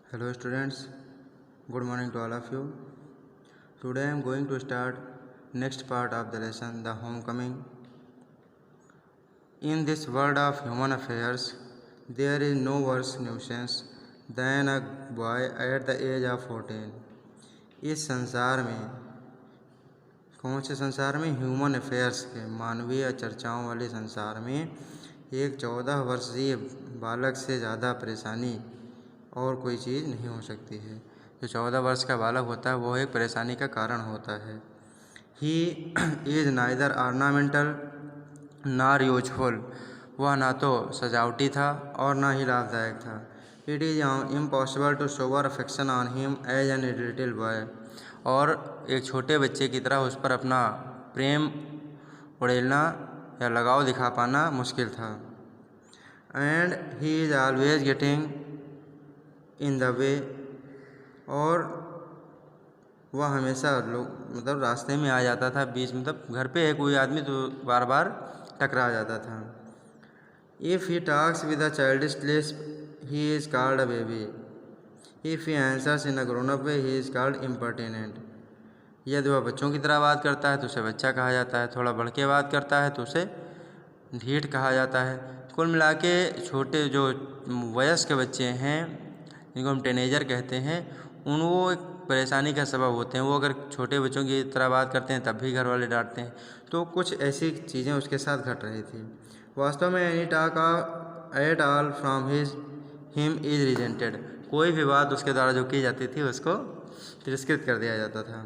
Hello students, good morning to all of you. Today I am going to start next part of the lesson, the homecoming. In this world of human affairs, there is no worse nuisance than a boy at the age of 14. इस संसार में, कौन से संसार में? Human affairs के मानवीय चर्चाओं वाले संसार में एक 14 वर्षीय बालक से ज़्यादा परेशानी और कोई चीज़ नहीं हो सकती है। जो 14 वर्ष का बालक होता है वो एक परेशानी का कारण होता है। He is neither ornamental nor useful, वह ना तो सजावटी था और ना ही लाभदायक था। It is impossible to shower affection on him as an little boy, और एक छोटे बच्चे की तरह उस पर अपना प्रेम उड़ेलना या लगाव दिखा पाना मुश्किल था। And he is always getting in the way, और वह हमेशा लोग रास्ते में आ जाता था, बीच घर पे है कोई आदमी तो बार बार टकरा जाता था। If he talks with a childish Lisp he is called a baby, if he answers in a grown up way he is called impertinent. यदि वह बच्चों की तरह बात करता है तो उसे बच्चा कहा जाता है, थोड़ा बढ़ के बात करता है तो उसे ढीठ कहा जाता है। कुल मिला के छोटे जो वयस्क बच्चे हैं जिनको हम टीनेजर कहते हैं, वो एक परेशानी का सबब होते हैं। वो अगर छोटे बच्चों की तरह बात करते हैं तब भी घर वाले डांटते हैं। तो कुछ ऐसी चीज़ें उसके साथ घट रही थी। वास्तव में any talk at all from him is resented, कोई भी बात उसके द्वारा जो की जाती थी उसको तिरस्कृत कर दिया जाता था।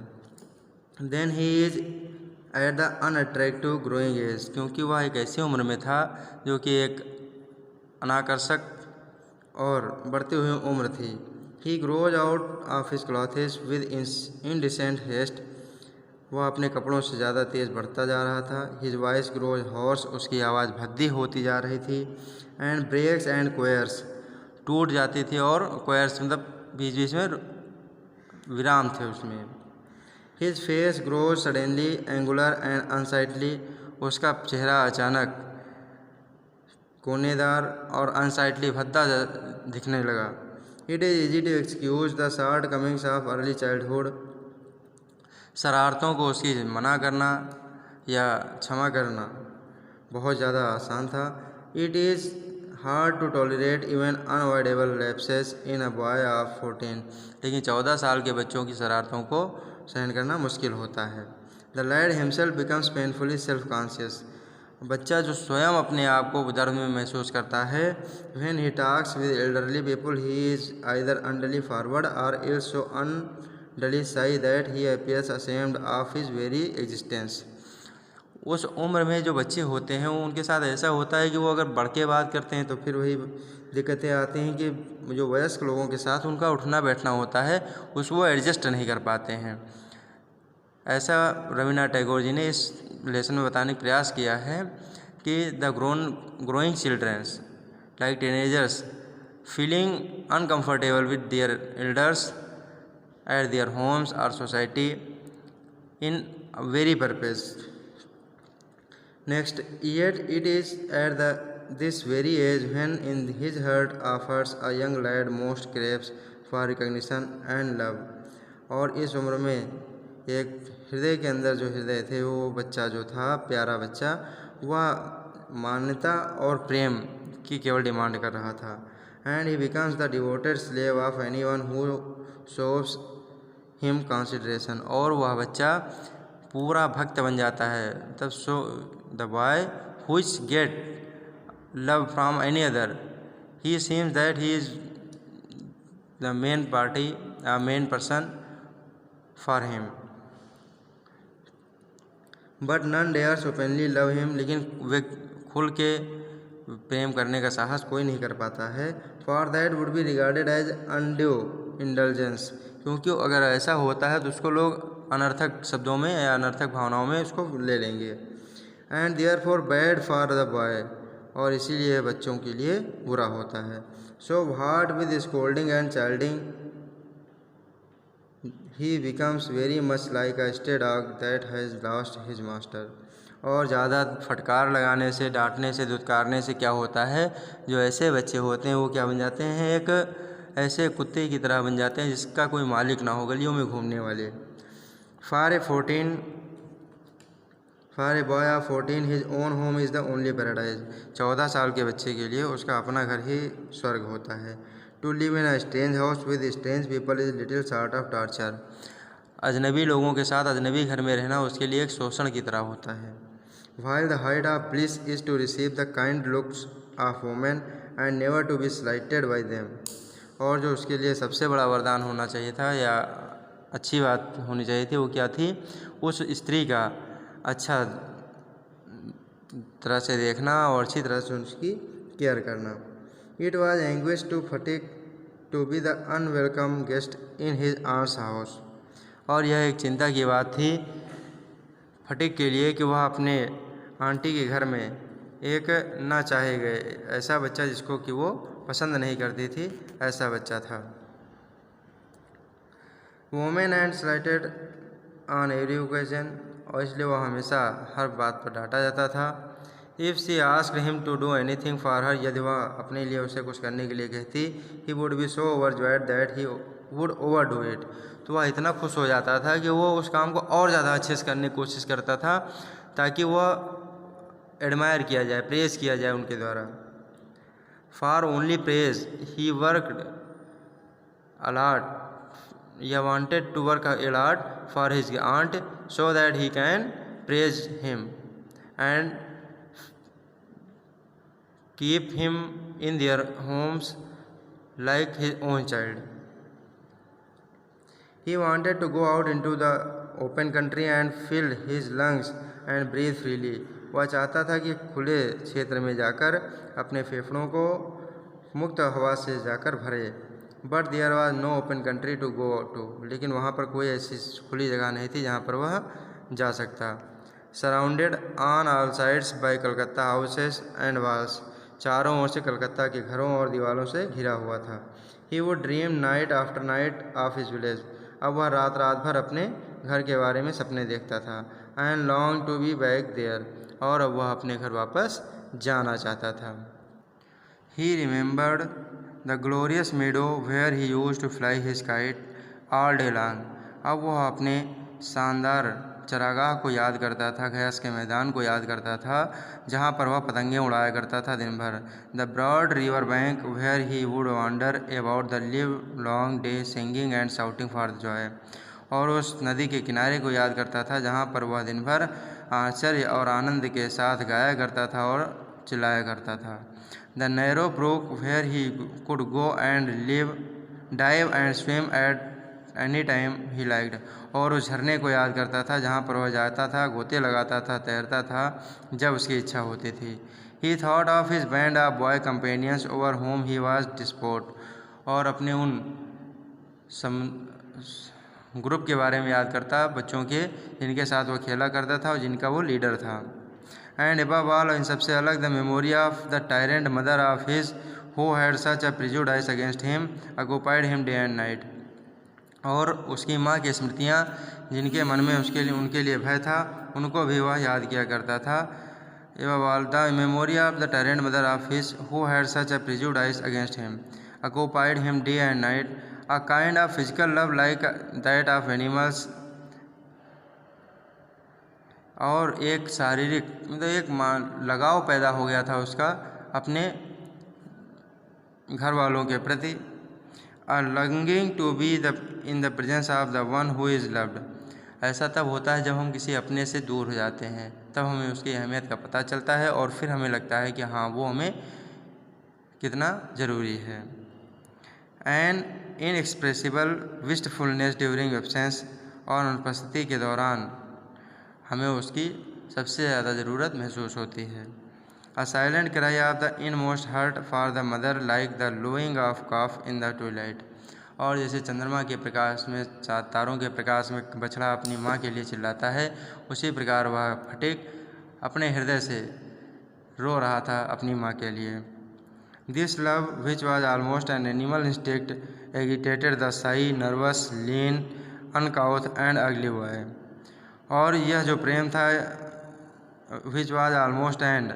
Then he is at the unattractive growing age, क्योंकि वह एक ऐसी उम्र में था जो कि एक अनाकर्षक और बढ़ती हुई उम्र थी। He grows out of his clothes with indecent haste, वह अपने कपड़ों से ज़्यादा तेज़ बढ़ता जा रहा था। हिज वॉइस ग्रोज हॉर्स, उसकी आवाज़ भद्दी होती जा रही थी। एंड ब्रेक्स एंड क्वेयर्स, टूट जाती थी, और क्वेयर्स बीच बीच में विराम थे उसमें। His face grows suddenly angular and unsightly, उसका चेहरा अचानक कोनेदार और अनसाइटली भद्दा दिखने लगा। It is easy to excuse the shortcomings of early childhood, शरारतों को उसकी मना करना या क्षमा करना बहुत ज़्यादा आसान था। It is hard to tolerate even unavoidable lapses in a boy of 14, लेकिन 14 साल के बच्चों की शरारतों को सहन करना मुश्किल होता है। The lad himself becomes painfully self conscious, बच्चा जो स्वयं अपने आप को दर्द में महसूस करता है। When he talks with elderly people he is either unduly forward or is so unduly shy that he appears ashamed of his very existence. उस उम्र में जो बच्चे होते हैं वो उनके साथ ऐसा होता है कि वो अगर बढ़ के बात करते हैं तो फिर वही दिक्कतें आती हैं कि जो वयस्क लोगों के साथ उनका उठना बैठना होता है वो एडजस्ट नहीं कर पाते हैं। ऐसा रविन्द्रनाथ टैगोर जी ने इस लेसन में बताने का प्रयास किया है कि the growing childrens like teenagers feeling uncomfortable with their elders at their homes और society in very purpose. Next, yet it is at this very age when in his heart offers a young lad most craves for recognition and love, और इस उम्र में एक हृदय के अंदर जो हृदय थे वो बच्चा जो था, प्यारा बच्चा, वह मान्यता और प्रेम की केवल डिमांड कर रहा था। And he becomes the devoted slave of anyone who shows him consideration, और वह बच्चा पूरा भक्त बन जाता है। तब so the boy which get love from any other he seems that he is the main person for him, but none dares openly love him, लेकिन वे खुल के प्रेम करने का साहस कोई नहीं कर पाता है। For that would be regarded as undue indulgence, क्योंकि अगर ऐसा होता है तो उसको लोग अनर्थक शब्दों में या अनर्थक भावनाओं में उसको ले लेंगे। And therefore bad for the boy, और इसीलिए बच्चों के लिए बुरा होता है। So what with scolding and chiding he becomes very much like a stray dog that has lost his master, और ज़्यादा फटकार लगाने से, डांटने से, धुतकारने से क्या होता है, जो ऐसे बच्चे होते हैं वो क्या बन जाते हैं, एक ऐसे कुत्ते की तरह बन जाते हैं जिसका कोई मालिक ना हो, गलियों में घूमने वाले। For a boy of 14 his own home is the only paradise. 14 साल के बच्चे के लिए उसका अपना घर ही स्वर्ग होता है। To live in a strange house with strange people is little sort of torture. अजनबी लोगों के साथ अजनबी घर में रहना उसके लिए एक शोषण की तरह होता है। While the height of bliss is to receive the kind looks of women and never to be slighted by them। और जो उसके लिए सबसे बड़ा वरदान होना चाहिए था या अच्छी बात होनी चाहिए थी वो क्या थी? उस स्त्री का अच्छा तरह से देखना और अच्छी तरह से उसकी केयर करना। It was anguish to Fatick to be the unwelcome guest in his aunt's house। और यह एक चिंता की बात थी फटिक के लिए कि वह अपने आंटी के घर में एक ना चाहे गए ऐसा बच्चा जिसको कि वो पसंद नहीं करती थी, ऐसा बच्चा था। Women and slighted on every occasion. और इसलिए वह हमेशा हर बात पर डांटा जाता था। If she asked him to do anything for her. यदि वह अपने लिए उसे कुछ करने के लिए कहती, he would be so overjoyed that he would over do it. तो वह इतना खुश हो जाता था कि वो उस काम को और ज़्यादा अच्छे से करने की कोशिश करता था ताकि वह एडमायर किया जाए, प्रेज किया जाए उनके द्वारा। For only praise he worked a lot या wanted to work a lot for his aunt so that he can praise him and keep him in their homes like his own child. He wanted to go out into the open country and fill his lungs and breathe freely। वह चाहता था कि खुले क्षेत्र में जाकर अपने फेफड़ों को मुक्त हवा से जाकर भरे। But there was no open country to go to. लेकिन वहाँ पर कोई ऐसी खुली जगह नहीं थी जहाँ पर वह जा सकता। Surrounded on all sides by Calcutta houses and walls. चारों ओर से कलकत्ता के घरों और दीवारों से घिरा हुआ था। He would dream night after night of his village. अब वह रात रात भर अपने घर के बारे में सपने देखता था। And long to be back there. और अब वह अपने घर वापस जाना चाहता था। He remembered the glorious meadow where he used to fly his kite all day long. अब वह अपने शानदार चरागाह को याद करता था, घास के मैदान को याद करता था जहाँ पर वह पतंगे उड़ाया करता था दिन भर। The broad river bank where he would wander about the livelong day singing and shouting for joy. और उस नदी के किनारे को याद करता था जहाँ पर वह दिन भर आश्चर्य और आनंद के साथ गाया करता था और चिल्लाया करता था। The narrow brook where he could go and live dive and swim at any time he liked. और उस झरने को याद करता था जहाँ पर वह जाता था, गोते लगाता था, तैरता था जब उसकी इच्छा होती थी। He thought of his band of boy companions over home he was disport. और अपने उन ग्रुप के बारे में याद करता, बच्चों के जिनके साथ वो खेला करता था और जिनका वो लीडर था। एंड अबव ऑल, इन सबसे अलग, the memory of the tyrant mother of his who had such a prejudice against him occupied him day and night. और उसकी माँ की स्मृतियाँ जिनके मन में उनके लिए भय था, उनको भी वह याद किया करता था। Above all, the memory of the tyrant mother of his who had such a prejudice against him occupied him day and night. A kind of physical love like that of animals। और एक शारीरिक मतलब एक लगाव पैदा हो गया था उसका अपने घर वालों के प्रति। A longing to be in the presence of the one who is loved। ऐसा तब होता है जब हम किसी अपने से दूर हो जाते हैं, तब हमें उसकी अहमियत का पता चलता है और फिर हमें लगता है कि हाँ वो हमें कितना ज़रूरी है। An inexpressible wistfulness during absence. और अनुपस्थिति के दौरान हमें उसकी सबसे ज़्यादा ज़रूरत महसूस होती है। A silent cry of the inmost heart for the mother like the lowing of calf in the twilight. और जैसे चंद्रमा के प्रकाश में, तारों के प्रकाश में बछड़ा अपनी माँ के लिए चिल्लाता है, उसी प्रकार वह फटिक अपने हृदय से रो रहा था अपनी माँ के लिए। This love, which was almost an animal instinct, agitated the shy, nervous, lean, uncouth and ugly boy। और यह जो प्रेम था, which was almost an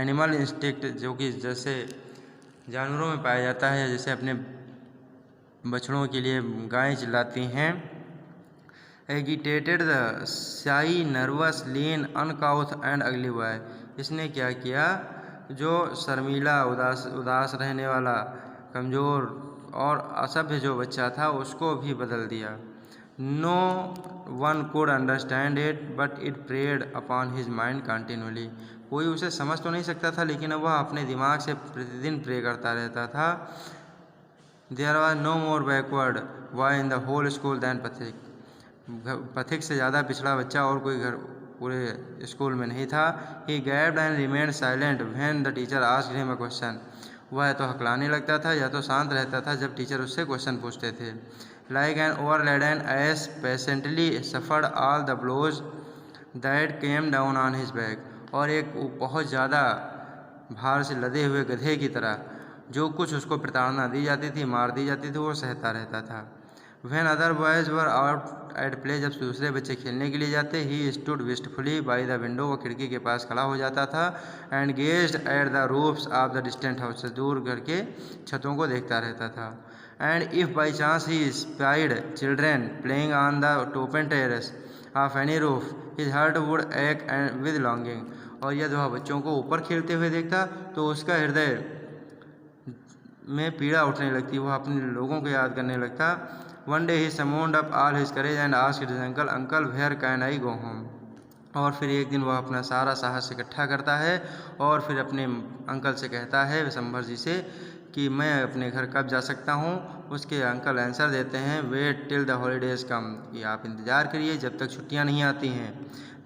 animal instinct, जो कि जैसे जानवरों में पाया जाता है, जैसे अपने बछड़ों के लिए गायें चिल्लाती हैं। एगिटेटेड द शाई, नर्वस, लीन, अनकाउथ एंड अगली बॉय। इसने क्या किया, जो शर्मीला, उदास रहने वाला, कमज़ोर और असभ्य जो बच्चा था उसको भी बदल दिया। No one could understand it but it preyed upon his mind continually. कोई उसे समझ तो नहीं सकता था, लेकिन वह अपने दिमाग से प्रतिदिन प्रे करता रहता था। There was no more backward boy in the whole school than Pathik. Pathik से ज़्यादा पिछड़ा बच्चा और कोई घर पूरे स्कूल में नहीं था। He gaped and remained silent when the teacher asked him a question. वह या तो हकलाने लगता था या तो शांत रहता था जब टीचर उससे क्वेश्चन पूछते थे। Like an overladen ass patiently suffered all the blows that came down on his back. और एक बहुत ज़्यादा भार से लदे हुए गधे की तरह जो कुछ उसको प्रताड़ना दी जाती थी, मार दी जाती थी, वो सहता रहता था। When other boys were out at play, जब दूसरे बच्चे खेलने के लिए जाते, he stood wistfully by the window, वो खिड़की के पास खड़ा हो जाता था। And gazed at the roofs of the distant house, दूर घर के छतों को देखता रहता था। And if by chance he spied children playing on the open terrace of any roof, his heart would ache and with longing. और यदि वह बच्चों को ऊपर खेलते हुए देखता तो उसका हृदय में पीड़ा उठने लगती, वह अपने लोगों को याद करने लगता। One day he summoned up all his courage and asked his uncle, uncle where can I go home. और फिर एक दिन वह अपना सारा साहस इकट्ठा करता है और फिर अपने अंकल से कहता है, विशंभर जी से, कि मैं अपने घर कब जा सकता हूँ। उसके अंकल आंसर देते हैं, वेट टिल द हॉलीडेज़ कम, कि आप इंतज़ार करिए जब तक छुट्टियाँ नहीं आती हैं।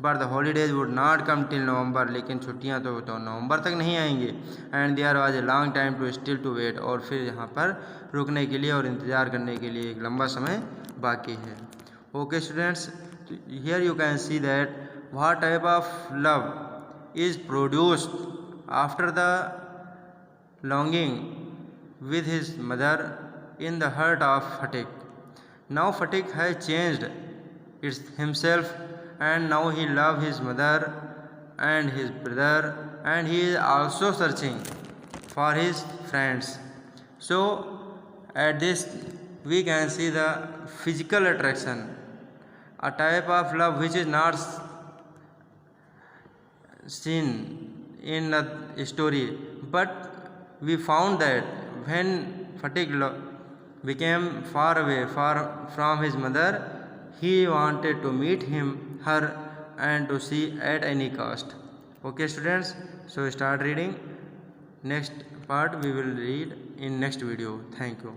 But the holidays would not come till November, लेकिन छुट्टियाँ तो नवंबर तक नहीं आएंगी। And there was a long time to still to wait, और फिर यहाँ पर रुकने के लिए और इंतज़ार करने के लिए एक लंबा समय बाकी है। Okay students, here you can see that what type of love is produced after the longing with his mother in the heart of Phatik. Now Phatik has changed himself, and now he loves his mother and his brother, and he is also searching for his friends. So at this we can see the physical attraction, a type of love which is not seen in the story, but we found that when Phatik became far away from his mother, he wanted to meet her and to see at any cost. Okay students, so start reading. Next part we will read in next video. Thank you.